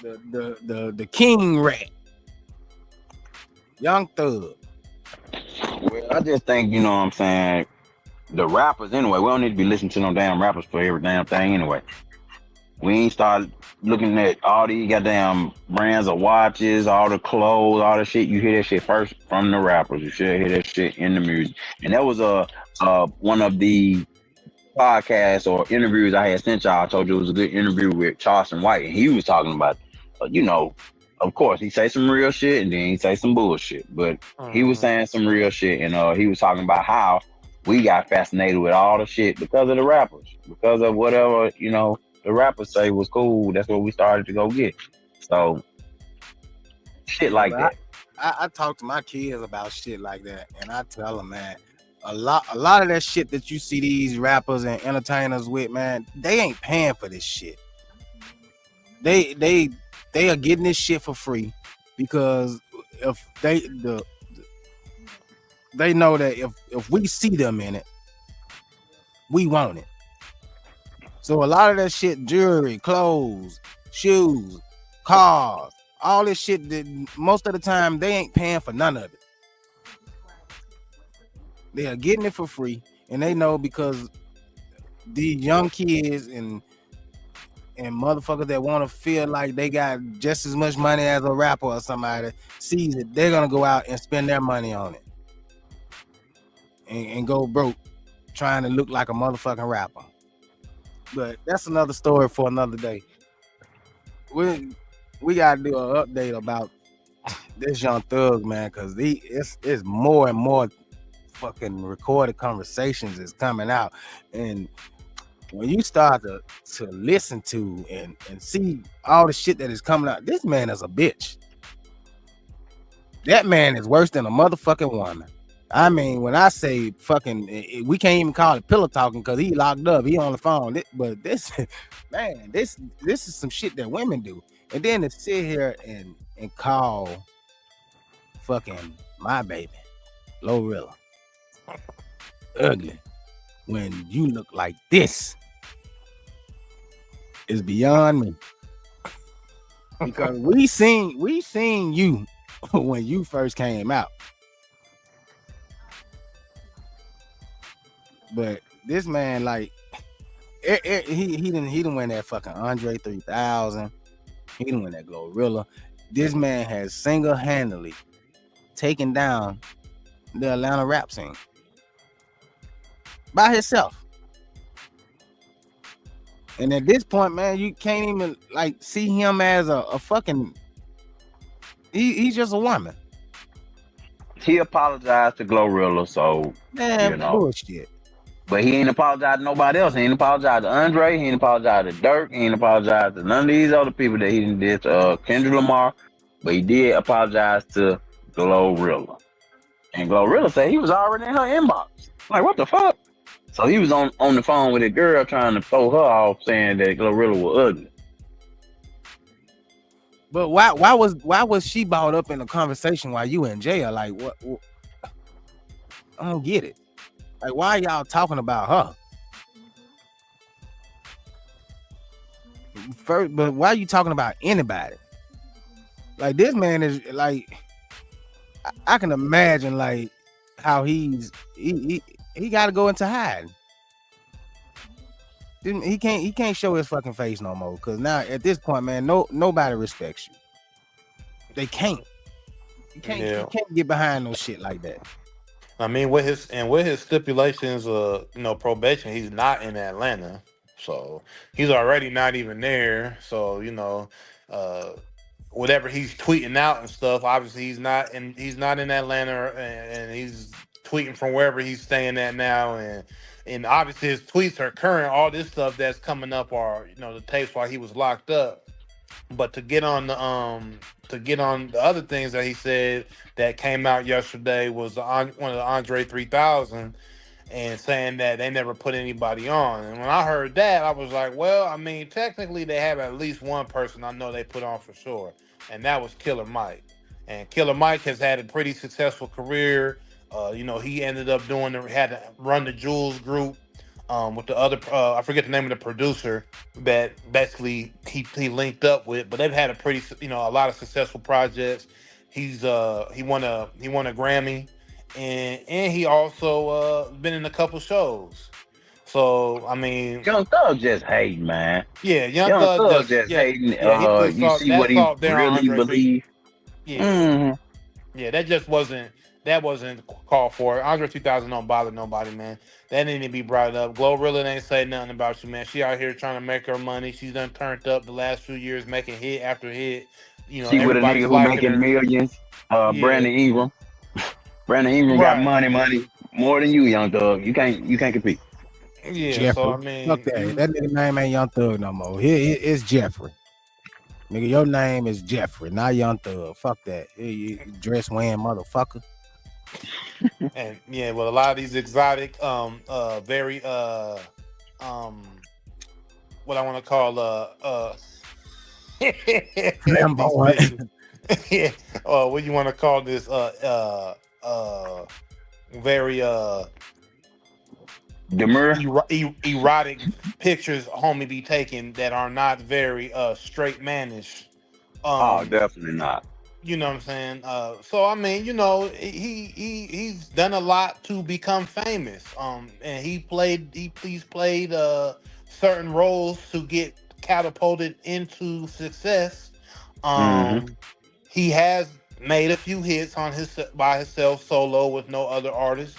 The King Rat. Young Thug. Well, I just think, you know what I'm saying, the rappers anyway, we don't need to be listening to no damn rappers for every damn thing anyway. We ain't start looking at all these goddamn brands of watches, all the clothes, all the shit. You hear that shit first from the rappers. You should hear that shit in the music. And that was one of the podcasts or interviews I had sent y'all. I told you it was a good interview with Charleston White, and he was talking about, of course, he say some real shit and then he say some bullshit, but he was saying some real shit, and he was talking about how we got fascinated with all the shit because of the rappers, because of whatever the rappers say was cool. That's what we started to go get. So shit like that. I talk to my kids about shit like that, and I tell them, man, a lot of that shit that you see these rappers and entertainers with, man, they ain't paying for this shit. They are getting this shit for free because if they know that if we see them in it, we want it. So a lot of that shit, jewelry, clothes, shoes, cars, all this shit, that most of the time they ain't paying for none of it. They are getting it for free, and they know because these young kids and motherfuckers that want to feel like they got just as much money as a rapper or somebody sees it, they're gonna go out and spend their money on it and go broke trying to look like a motherfucking rapper. But that's another story for another day. We gotta do an update about this Young Thug, man, because it's more and more fucking recorded conversations is coming out, and when you start to listen to and see all the shit that is coming out, this man is a bitch. That man is worse than a motherfucking woman. I mean, when I say fucking, we can't even call it pillow talking because he locked up. He on the phone. But this, man, this is some shit that women do. And then to sit here and call fucking my baby, Glorilla, ugly, when you look like this, is beyond me. Because we seen you when you first came out. But this man, like, he didn't win that fucking Andre 3000. He didn't win that Glorilla. This man has single-handedly taken down the Atlanta rap scene by himself. And at this point, man, you can't even like see him as a fucking. He's just a woman. He apologized to Glorilla, so Man, bullshit. But he ain't apologized to nobody else. He ain't apologized to Andre. He ain't apologized to Dirk. He ain't apologized to none of these other people that he didn't did to Kendrick Lamar. But he did apologize to Glorilla. And Glorilla said he was already in her inbox. Like, what the fuck? So he was on the phone with a girl trying to throw her off, saying that Glorilla was ugly. But why was she brought up in the conversation while you in jail? Like, what? I don't get it. Like, why y'all talking about her? First, but why are you talking about anybody? Like, this man is like, I can imagine like how he got to go into hiding. He can't show his fucking face no more because now at this point, man, nobody respects you. They can't. You can't get behind no shit like that. I mean, with his stipulations, probation, he's not in Atlanta, so he's already not even there. So whatever he's tweeting out and stuff, obviously he's not in Atlanta, and he's tweeting from wherever he's staying at now, and obviously his tweets are current. All this stuff that's coming up are the tapes while he was locked up. But to get on the other things that he said that came out yesterday was one of the Andre 3000 and saying that they never put anybody on. And when I heard that, I was like, well, I mean, technically they have at least one person I know they put on for sure, and that was Killer Mike. And Killer Mike has had a pretty successful career. He ended up had to run the Jules group with the other, I forget the name of the producer that basically he linked up with, but they've had a pretty, a lot of successful projects. He won a Grammy, and he also been in a couple shows. So I mean, Young Thug just hating, man. yeah, Young Young Thug Thug just yeah, hating. yeah, he put You salt see what he there on really Andre 3. believe. Yeah, yeah, that wasn't called for. Andre 2000 don't bother nobody, man. That didn't need to be brought up. Glorilla ain't say nothing about you, man. She out here trying to make her money. She's done turned up the last few years, making hit after hit. She with a Everybody's nigga who liking making her. millions. Yeah, Brandon Ingram. Brandon Ingram got right. money more than you, Young Thug. You can't compete. Yeah, so Jeffrey. I mean, Fuck that. That nigga name ain't Young Thug no more. It's Jeffrey. Nigga, your name is Jeffrey, not Young Thug. Fuck that. You dress wearing motherfucker. and yeah, well, a lot of these exotic, very what I want to call Flamboyant. yeah, what do you want to call this? Very Demur. erotic pictures homie be taking that are not very straight mannish. Definitely not. You know what I'm saying? So I mean, he's done a lot to become famous. And he's played certain roles to get catapulted into success. He has made a few hits by himself solo with no other artists,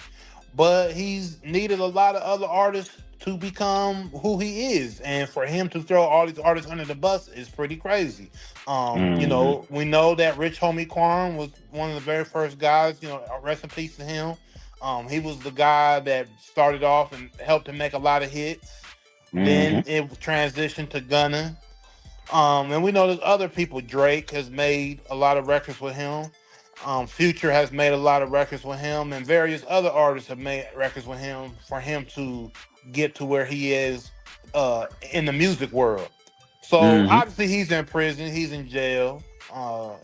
but he's needed a lot of other artists to become who he is, and for him to throw all these artists under the bus is pretty crazy. We know that Rich Homie Quan was one of the very first guys. Rest in peace to him. He was the guy that started off and helped him make a lot of hits. Then it transitioned to Gunna. And we know there's other people. Drake has made a lot of records with him. Future has made a lot of records with him, and various other artists have made records with him for him to get to where he is in the music world. So obviously he's in prison, he's in jail,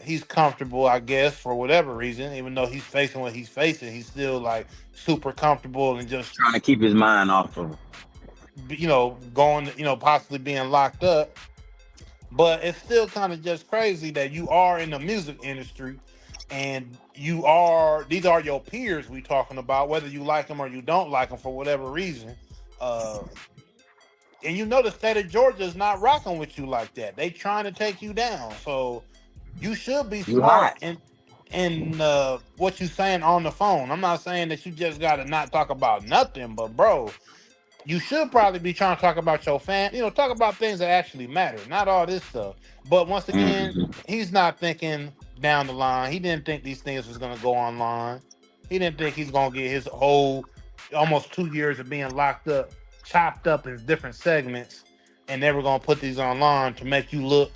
he's comfortable, I guess, for whatever reason. Even though he's facing what he's facing, he's still like super comfortable and just trying to keep his mind off of, going, possibly being locked up. But it's still kind of just crazy that you are in the music industry and these are your peers we talking about, whether you like them or you don't like them for whatever reason. And the state of Georgia is not rocking with you like that. They trying to take you down. So you should be smart in what you saying on the phone. I'm not saying that you just got to not talk about nothing, but bro, you should probably be trying to talk about your fan, talk about things that actually matter, not all this stuff. But once again, he's not thinking down the line. He didn't think these things was going to go online. He didn't think he's going to get his whole almost 2 years of being locked up, chopped up in different segments, and they were going to put these online to make you look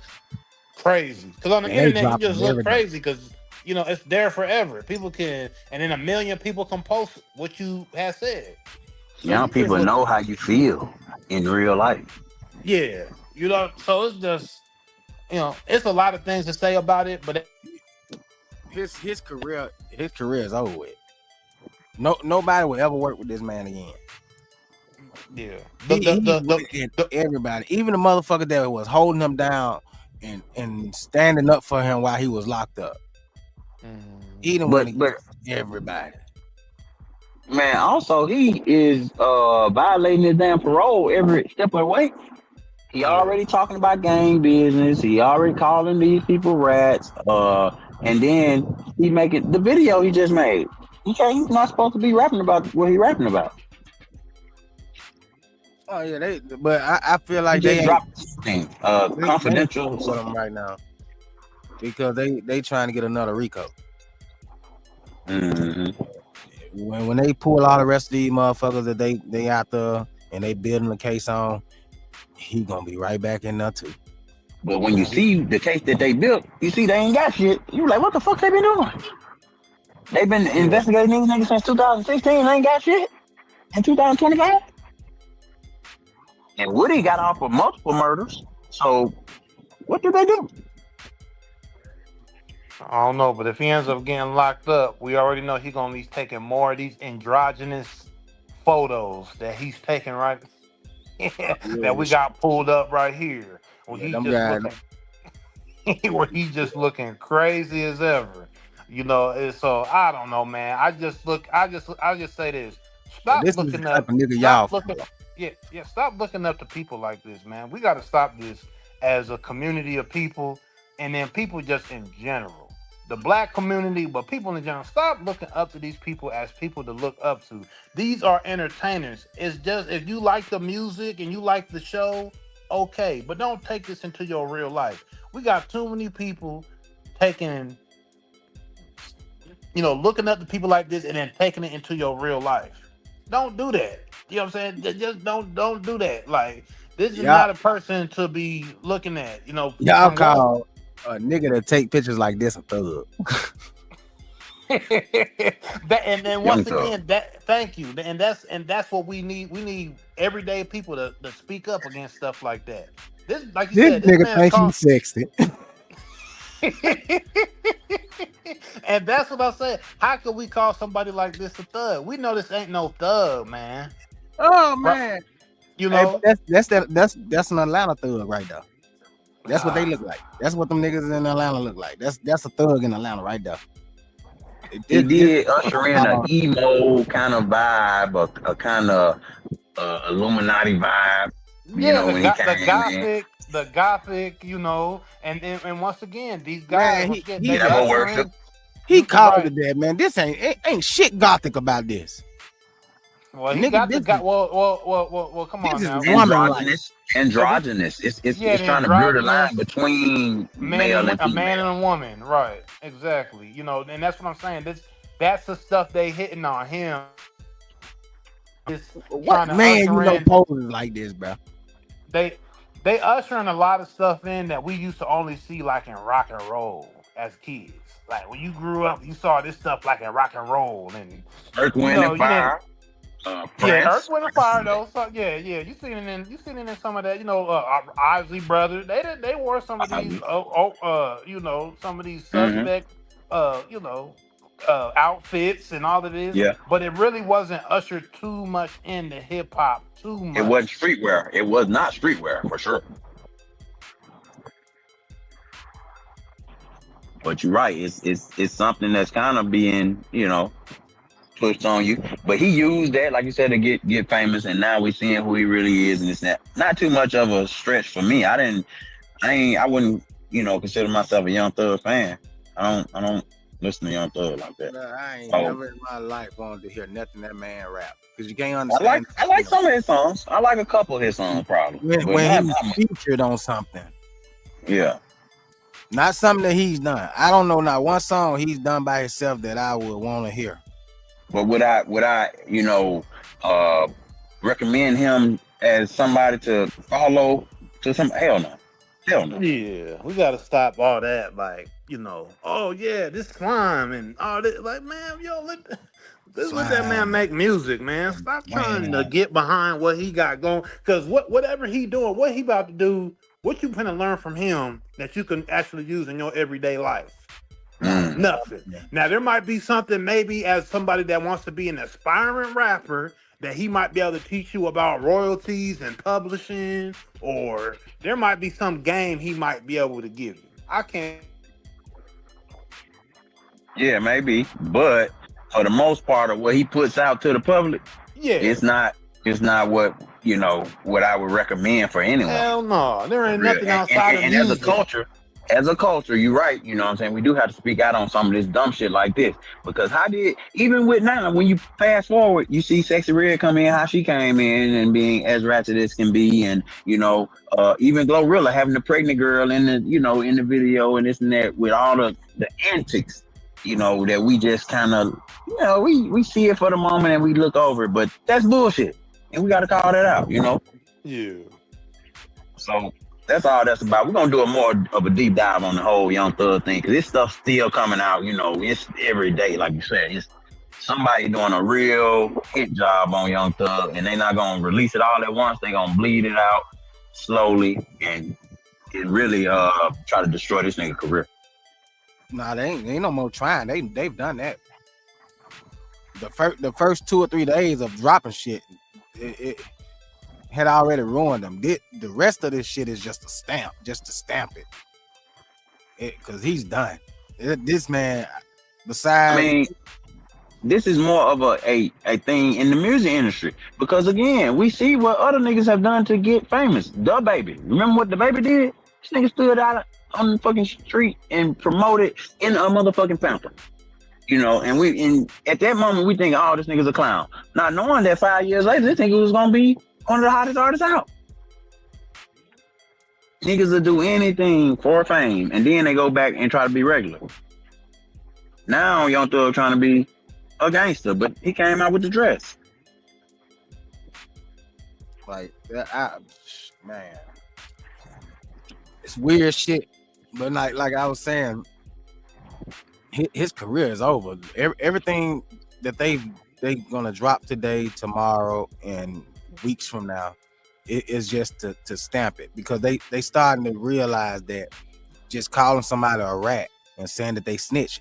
crazy. Because on the internet, you just look crazy because, it's there forever. People can, and then 1 million people can post what you have said. So young people know how you feel in real life. Yeah. So it's just, it's a lot of things to say about it, but his career is over with. Nobody will ever work with this man again. Yeah. Everybody, even the motherfucker that was holding him down and standing up for him while he was locked up. He didn't want to get everybody. Man, also he is violating his damn parole every step of the way. He already talking about gang business. He already calling these people rats. And then he making the video he just made. He's not supposed to be rapping about what he rapping about. Oh yeah, but I feel like they dropped something confidential with them right now because they trying to get another Rico. When they pull all the rest of these motherfuckers that they out there and they building the case on, he gonna be right back in there too. But when you see the case that they built, you see they ain't got shit. You like, what the fuck they been doing? They've been Yeah. investigating these niggas since 2016. They ain't got shit in 2025. And Woody got off of multiple murders. So what did they do? I don't know, but if he ends up getting locked up, we already know he's gonna be taking more of these androgynous photos that he's taking right Yeah, that we got pulled up right here. Where yeah, he's them just guys. looking where he's just looking crazy as ever. You know, and so I don't know, man. I just say this. Yeah, Stop this is the looking type up. of nigga Stop y'all looking. follow. Yeah. Stop looking up to people like this, man. We got to stop this as a community of people, and then people just in general. The black community, but people in general. Stop looking up to these people as people to look up to. These are entertainers. It's just if you like the music and you like the show, okay, but don't take this into your real life. We got too many people taking, looking up to people like this and then taking it into your real life. Don't do that. You know what I'm saying? Just don't do that. Like this is Y'all, not a person to be looking at. y'all From one. call a nigga that take pictures like this a thug. And then Young once Thug. again, thank you. And that's what we need. We need everyday people to speak up against stuff like that. This, like you This said, this nigga man is think called. he's sexy. And that's what I said. How could we call somebody like this a thug? We know this ain't no thug, man. Oh Right? man. You Hey, but know? that's an Atlanta thug right there. That's what they look like. That's what them niggas in Atlanta look like. That's a thug in Atlanta right there. He This did usher in an emo kind of vibe, a kind of Illuminati vibe. Yeah, When he came in, the gothic, and once again, these guys, man, once again, they devil worship. ushering. he called Right. it that, man. This ain't shit gothic about this. Well, he Nigga, got the guy. Well. Come this on is now. woman like. Androgynous. Yeah, It's the trying to blur the line androgynous between male and a man female. and a woman, right? Exactly. And that's what I'm saying. That's the stuff they hitting on him. Is trying What to man usher in. poses like this, bro? They ushering a lot of stuff in that we used to only see like in rock and roll as kids. Like when you grew up, you saw this stuff like in rock and roll, and Earth, Wind, and you didn't. Fire. Yeah, Earth, Prince. Wind and Fire though. So yeah. You seen it in some of that. Isley Brothers. They wore some of these. Some of these Mm-hmm. suspect. Outfits and all of this. Yeah. But it really wasn't ushered too much into hip hop. Too It wasn't much. streetwear. It was not streetwear for sure. But you're right. It's something that's kind of being pushed on you. But he used that, like you said, to get famous, and now we're seeing who he really is, and it's not too much of a stretch for me. I wouldn't consider myself a Young Thug fan. I don't listen to Young Thug like that. Bro, I ain't Oh. never in my life wanted to hear nothing that man rap because you can't understand. I like some of his songs. I like a couple of his songs probably. when he's featured on something, Yeah. not something that he's done. I don't know not one song he's done by himself that I would want to hear. But would I recommend him as somebody to follow to some? Hell no. Yeah, we gotta stop all that. Like, oh yeah, this slime and all this. Like, man, let that man make music, man. Stop trying to get behind what he got going. Because whatever he doing, what he about to do, what you gonna learn from him that you can actually use in your everyday life? Nothing. Now there might be something, maybe as somebody that wants to be an aspiring rapper, that he might be able to teach you about royalties and publishing, or there might be some game he might be able to give you. I can't. Yeah, maybe. But for the most part of what he puts out to the public, Yeah, it's not what what I would recommend for anyone. hell no, there ain't nothing outside of and music. as a culture, you're right. You know what I'm saying? We do have to speak out on some of this dumb shit like this. Because even with now, when you fast forward, you see Sexy Red come in, how she came in and being as ratchet as can be. And, even Glorilla having the pregnant girl in the, in the video and this and that with all the antics, that we just kind of, we see it for the moment and we look over it. But that's bullshit. And we got to call that out, Yeah. So That's all that's about. We're gonna do a more of a deep dive on the whole Young Thug thing because this stuff's still coming out. You know, it's every day, like you said. It's somebody doing a real hit job on Young Thug, and they're not gonna release it all at once. They're gonna bleed it out slowly and really try to destroy this nigga career. Nah, they ain't no more trying. They've done that. The first 2 or 3 days of dropping shit, it had already ruined them. The rest of this shit is just to stamp it. Because he's done. This man, besides, I mean, this is more of a thing in the music industry because again, we see what other niggas have done to get famous. The Baby, remember what The Baby did? This nigga stood out on the fucking street and promoted in a motherfucking fountain. You know, and at that moment we think, oh, this nigga's a clown. Not knowing that 5 years later, this nigga was gonna be one of the hottest artists out. Niggas will do anything for fame, and then they go back and try to be regular. Now Young Thug trying to be a gangster, but he came out with the dress. like, man, it's weird shit. But like I was saying, his career is over. Everything that they gonna drop today, tomorrow, and weeks from now, it is just to stamp it because they starting to realize that just calling somebody a rat and saying that they snitch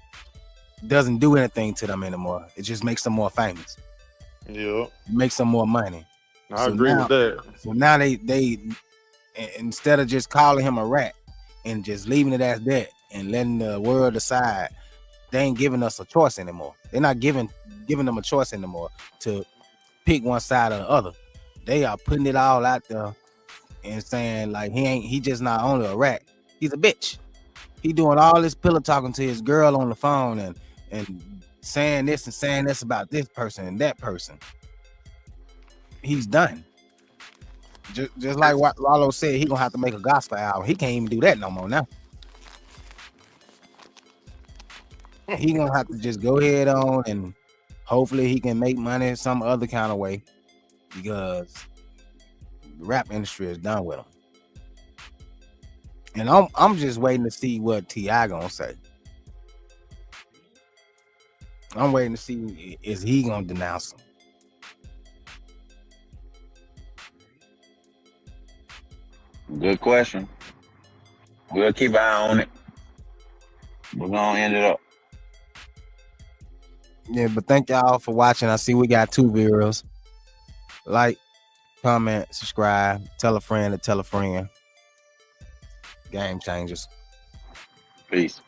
doesn't do anything to them anymore. It just makes them more famous. Yeah, It makes them more money. I agree with that. So now they instead of just calling him a rat and just leaving it as that and letting the world decide, they ain't giving us a choice anymore. They're not giving them a choice anymore to pick one side or the other. They are putting it all out there and saying like he just not only a rat, he's a bitch. He doing all this pillow talking to his girl on the phone and saying this and saying this about this person and that person. He's done. Just like what Rollo said, he gonna have to make a gospel album. He can't even do that no more now. He gonna have to just go ahead on and hopefully he can make money some other kind of way because the rap industry is done with him. And I'm just waiting to see what T.I. gonna say. I'm waiting to see is he gonna denounce him. Good question. We'll keep an eye on it. We're gonna end it up. Yeah, but thank y'all for watching. I see we got 2 viewers. Like, comment, subscribe, tell a friend to tell a friend. Game changers. Peace.